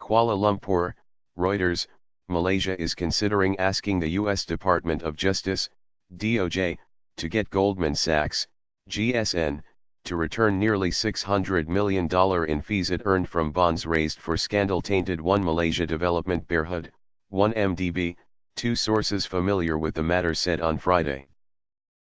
Kuala Lumpur, Reuters, Malaysia is considering asking the U.S. Department of Justice, DOJ, to get Goldman Sachs, GS.N, to return nearly $600 million in fees it earned from bonds raised for scandal-tainted One Malaysia Development Berhad, 1MDB, two sources familiar with the matter said on Friday.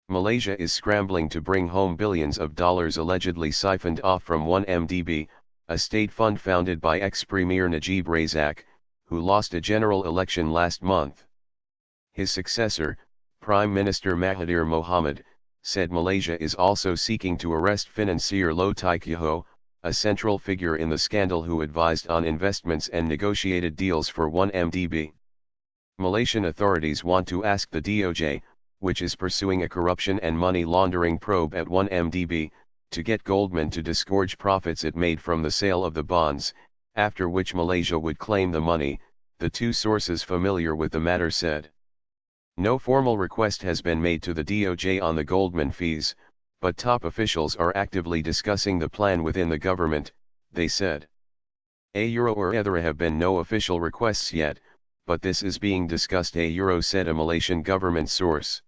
Malaysia is scrambling to bring home billions of dollars allegedly siphoned off from 1MDB, a state fund founded by ex-Premier Najib Razak, who lost a general election last month. His successor, Prime Minister Mahathir Mohamad, said Malaysia is also seeking to arrest financier Loh Tai Kehoe, a central figure in the scandal who advised on investments and negotiated deals for 1MDB. Malaysian authorities want to ask the DOJ, which is pursuing a corruption and money laundering probe at 1MDB, to get Goldman to disgorge profits it made from the sale of the bonds, after which Malaysia would claim the money, the two sources familiar with the matter said. No formal request has been made to the DOJ on the Goldman fees, but top officials are actively discussing the plan within the government, they said. There have been no official requests yet, but this is being discussed, said a Malaysian government source.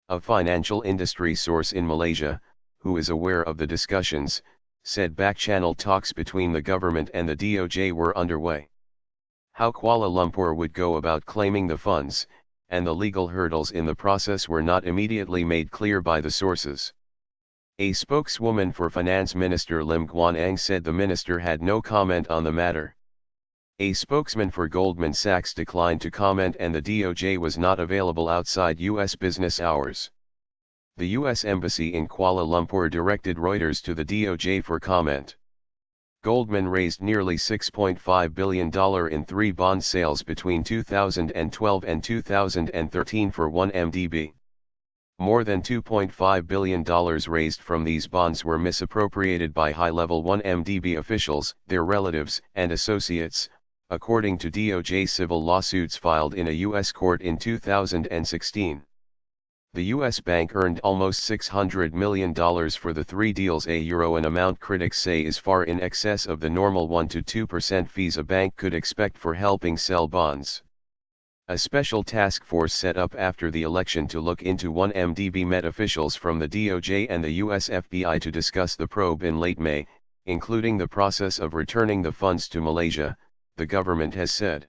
A financial industry source in Malaysia, who is aware of the discussions, said back-channel talks between the government and the DOJ were underway. How Kuala Lumpur would go about claiming the funds, and the legal hurdles in the process were not immediately made clear by the sources. A spokeswoman for Finance Minister Lim Guan Ang said the minister had no comment on the matter. A spokesman for Goldman Sachs declined to comment, and the DOJ was not available outside U.S. business hours. The U.S. Embassy in Kuala Lumpur directed Reuters to the DOJ for comment. Goldman raised nearly $6.5 billion in three bond sales between 2012 and 2013 for 1MDB. More than $2.5 billion raised from these bonds were misappropriated by high-level 1MDB officials, their relatives, and associates, according to DOJ civil lawsuits filed in a U.S. court in 2016. The U.S. bank earned almost $600 million for the three deals, an amount critics say is far in excess of the normal 1 to 2% fees a bank could expect for helping sell bonds. A special task force set up after the election to look into 1MDB met officials from the DOJ and the U.S. FBI to discuss the probe in late May, including the process of returning the funds to Malaysia, the government has said.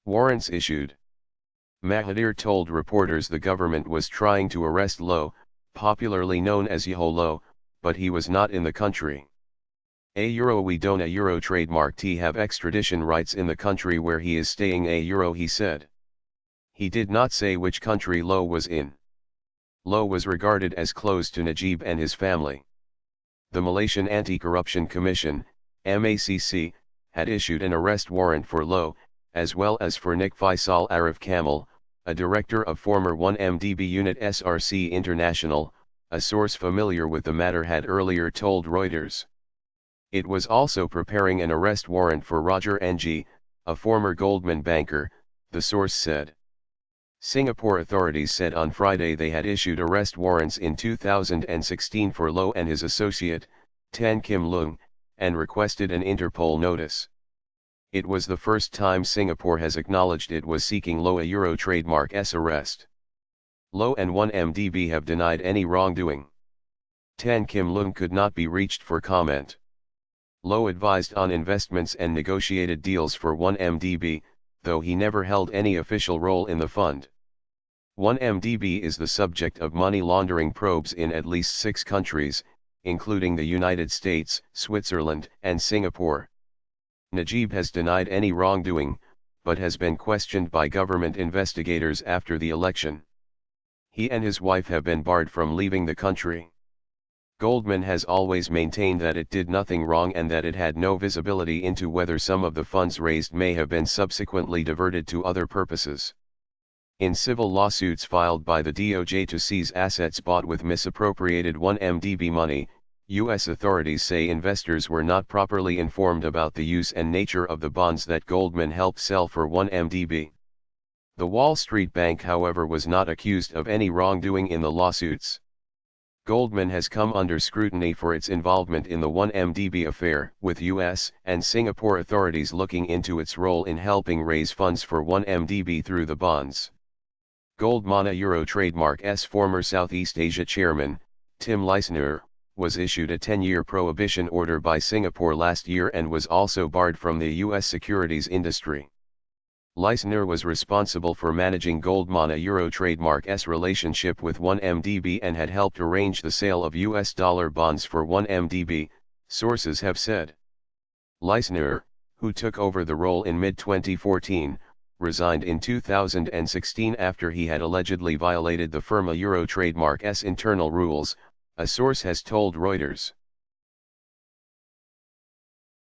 Warrants issued. Mahathir told reporters the government was trying to arrest Loh, popularly known as Yho Loh, but he was not in the country. We don't trademark T have extradition rights in the country where he is staying, he said. He did not say which country Loh was in. Loh was regarded as close to Najib and his family. The Malaysian Anti-Corruption Commission, MACC, had issued an arrest warrant for Loh, as well as for Nik Faisal Arif Kamal, a director of former 1MDB unit SRC International, a source familiar with the matter had earlier told Reuters. It was also preparing an arrest warrant for Roger Ng, a former Goldman banker, the source said. Singapore authorities said on Friday they had issued arrest warrants in 2016 for Loh and his associate, Tan Kim Leung, and requested an Interpol notice. It was the first time Singapore has acknowledged it was seeking Loh trademark's arrest. Loh and 1MDB have denied any wrongdoing. Tan Kim Leung could not be reached for comment. Loh advised on investments and negotiated deals for 1MDB, though he never held any official role in the fund. 1MDB is the subject of money laundering probes in at least 6 countries, including the United States, Switzerland, and Singapore. Najib has denied any wrongdoing, but has been questioned by government investigators after the election. He and his wife have been barred from leaving the country. Goldman has always maintained that it did nothing wrong and that it had no visibility into whether some of the funds raised may have been subsequently diverted to other purposes. In civil lawsuits filed by the DOJ to seize assets bought with misappropriated 1MDB money, U.S. authorities say investors were not properly informed about the use and nature of the bonds that Goldman helped sell for 1MDB. The Wall Street Bank, however, was not accused of any wrongdoing in the lawsuits. Goldman has come under scrutiny for its involvement in the 1MDB affair, with US and Singapore authorities looking into its role in helping raise funds for 1MDB through the bonds. Goldman Euro Trademark's former Southeast Asia chairman, Tim Leissner, was issued a 10-year prohibition order by Singapore last year and was also barred from the US securities industry. Leissner was responsible for managing Goldman Euro Trademark's relationship with 1MDB and had helped arrange the sale of US dollar bonds for 1MDB, sources have said. Leissner, who took over the role in mid-2014, resigned in 2016 after he had allegedly violated the firm Euro Trademark's internal rules, a source has told Reuters.